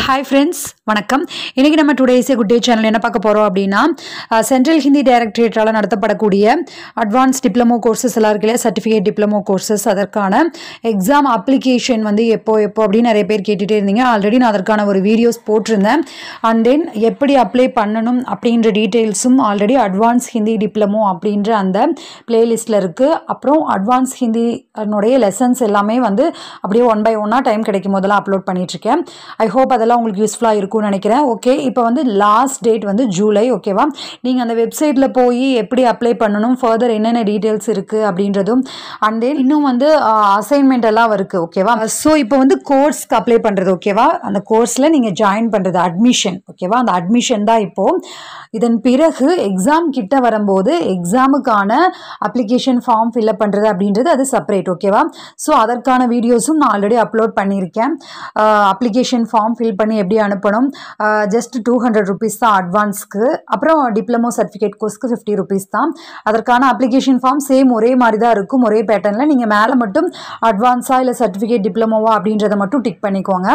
Hi friends, வணக்கம். இன்னைக்கு நம்ம today is a good day channel என்ன பார்க்க போறோம் அப்படினா சென்ட்ரல் ஹிந்தி டைரக்டரேட்டால நடத்தப்படக்கூடிய அட்வான்ஸ் டிப்ளமோ கோர்சஸ் எல்லாம் இருக்குல சர்டிஃபிகேட் டிப்ளமோ கோர்சஸ் அதற்கான எக்ஸாம் அப்ளிகேஷன் வந்து எப்போ அப்படி நிறைய பேர் கேட்டுட்டே இருந்தீங்க. ஆல்ரெடி நான் அதற்கான ஒரு வீடியோஸ் போட்டிருந்தேன். அண்ட் தென் எப்படி அப்ளை பண்ணணும் அப்படின்ற டீடைல்ஸும் ஆல்ரெடி அட்வான்ஸ் ஹிந்தி டிப்ளமோ அப்படின்ற அந்த பிளேலிஸ்ட்ல இருக்கு. அப்புறம் அட்வான்ஸ் ஹிந்தினுடைய லெசன்ஸ் எல்லாமே வந்து அப்படியே ஒன் பை ஒன்னா டைம் கிடைக்கும் போதெல்லாம் அப்லோட் பண்ணிட்டு இருக்கேன். ஐ ஹோப் அதெல்லாம் உங்களுக்கு யூஸ்ஃபுல்லாக இருக்கும்னு நினைக்கிறேன். ஓகே, இப்போ வந்து லாஸ்ட் டேட் வந்து ஜூலை. ஓகேவா, நீங்கள் அந்த வெப்சைட்டில் போய் எப்படி அப்ளை பண்ணணும், ஃபர்தர் என்னென்ன டீட்டெயில்ஸ் இருக்குது அப்படின்றதும் அண்ட் தென் இன்னும் வந்து அசைன்மெண்ட் எல்லாம் இருக்குது. ஓகேவா, ஸோ இப்போ வந்து கோர்ஸ்க்கு அப்ளை பண்ணுறது. ஓகேவா, அந்த கோர்ஸில் நீங்கள் ஜாயின் பண்ணுறது அட்மிஷன். ஓகேவா, அந்த அட்மிஷன் தான் இப்போது. இதன் பிறகு எக்ஸாம் கிட்ட வரும்போது எக்ஸாமுக்கான அப்ளிகேஷன் ஃபார்ம் ஃபில்அப் பண்ணுறது அப்படின்றது அது செப்பரேட். ஓகேவா, ஸோ அதற்கான வீடியோஸும் நான் ஆல்ரெடி அப்லோட் பண்ணியிருக்கேன். அப்ளிகேஷன் ஃபார்ம் ஃபில் பண்ணி எப்படி அனுப்பணும், ஜஸ்ட் 200 rupees தான் அட்வான்ஸ்க்கு. அப்புறம் டிப்ளமோ சர்டிஃபிகேட் கோர்ஸ்க்கு 50 rupees தான். அதற்கான அப்ளிகேஷன் ஃபார்ம் சேம் ஒரே மாதிரி தான் இருக்கும், ஒரே பேட்டர்னில். நீங்கள் மேலே மட்டும் அட்வான்ஸாக இல்லை சர்டிஃபிகேட் டிப்ளமோவா அப்படின்றத மட்டும் டிக் பண்ணிக்கோங்க.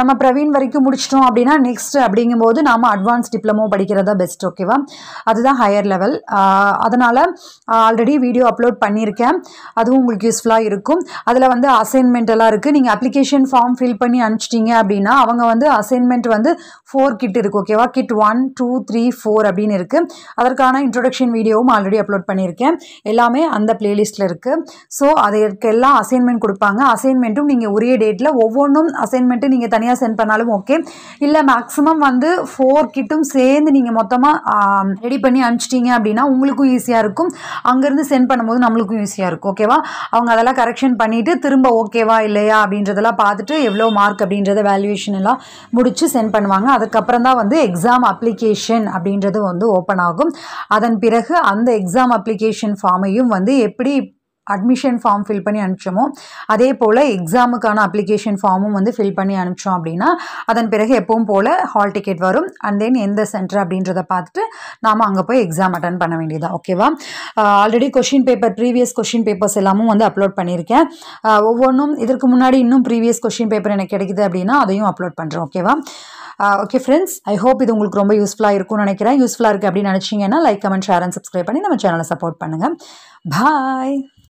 நம்ம பிரவீன் வரைக்கும் முடிச்சிட்டோம் அப்படின்னா நெக்ஸ்ட் அப்படிங்கும்போது நாம் அட்வான்ஸ் டிப்ளமோ படிக்கிறதா பெஸ்ட். ஓகேவா, அதுதான் ஹையர் லெவல். அதனால் ஆல்ரெடி வீடியோ அப்லோட் பண்ணியிருக்கேன், அதுவும் உங்களுக்கு யூஸ்ஃபுல்லாக இருக்கும். அதில் வந்து அசைன்மெண்ட் எல்லாம் இருக்குது. நீங்கள் அப்ளிகேஷன் ஃபார்ம் ஃபில் பண்ணி அனுப்பிச்சிட்டிங்க அப்படின்னா அவங்க வந்து அசைன்மெண்ட் வந்து 4 கிட் இருக்குது. ஓகேவா, கிட் 1, 2, 3, 4 அப்படின்னு இருக்குது. அதற்கான இன்ட்ரோடக்ஷன் வீடியோவும் ஆல்ரெடி அப்லோட் பண்ணியிருக்கேன். எல்லாமே அந்த பிளேலிஸ்ட்டில் இருக்குது. ஸோ அதற்கெல்லாம் அசைன்மெண்ட் கொடுப்பாங்க. அசைன்மெண்ட்டும் நீங்கள் உரிய டேட்டில் ஒவ்வொன்றும் அசைன்மெண்ட்டு நீங்கள் தனியாக சென்ட் பண்ணாலும் ஓகே, இல்லை மேக்ஸிமம் வந்து 4 கிட்டும் சேர்ந்து நீங்கள் மொத்தமாக ரெடி பண்ணி அனுப்பிச்சிட்டிங்க அப்படின்னா உங்களுக்கும் ஈஸியாக இருக்கும், அங்கேருந்து சென்ட் பண்ணும்போது நம்மளுக்கும் ஈஸியாக இருக்கும். ஓகேவா, அவங்க அதெல்லாம் கரெக்ஷன் பண்ணிவிட்டு திரும்ப ஓகேவா இல்லையா அப்படின்றதெல்லாம் பார்த்துட்டு எவ்வளோ மார்க் அப்படின்றத வேல்யூவேஷன் எல்லாம் முடிச்சு சென்ட் பண்ணுவாங்க. அதுக்கப்புறம் தான் வந்து எக்ஸாம் அப்ளிகேஷன் அப்படின்றது வந்து ஓப்பன் ஆகும். அதன் பிறகு அந்த எக்ஸாம் அப்ளிகேஷன் ஃபார்மையும் வந்து எப்படி அட்மிஷன் ஃபார்ம் ஃபில் பண்ணி அனுப்பிச்சோமோ அதே போல் எக்ஸாமுக்கான அப்ளிகேஷன் ஃபார்மும் வந்து ஃபில் பண்ணி அனுப்பிச்சோம் அப்படின்னா அதன் பிறகு எப்பவும் போல் ஹால் டிக்கெட் வரும். அண்ட் தென் எந்த சென்டர் அப்படின்றத பார்த்துட்டு நாம் அங்கே போய் எக்ஸாம் அட்டன் பண்ண வேண்டியதான். ஓகேவா, already question paper previous question papers எல்லாமும் வந்து அப்லோட் பண்ணியிருக்கேன். ஒவ்வொன்றும் இதற்கு முன்னாடி இன்னும் ப்ரீவியஸ் கொஷின் பேப்பர் எனக்கு கிடைக்குது அப்படின்னா அதையும் அப்லோட் பண்ணுறேன். ஓகேவா, ஓகே ஃப்ரெண்ட்ஸ், ஐ ஹோப் இது உங்களுக்கு ரொம்ப யூஸ்ஃபுல்லாக இருக்கும்னு நினைக்கிறேன். யூஸ்ஃபுல்லாக இருக்குது அப்படின்னு நினச்சிங்கன்னா like, comment, share and subscribe பண்ணி நம்ம சேனலை சப்போர்ட் பண்ணுங்கள். பாய்.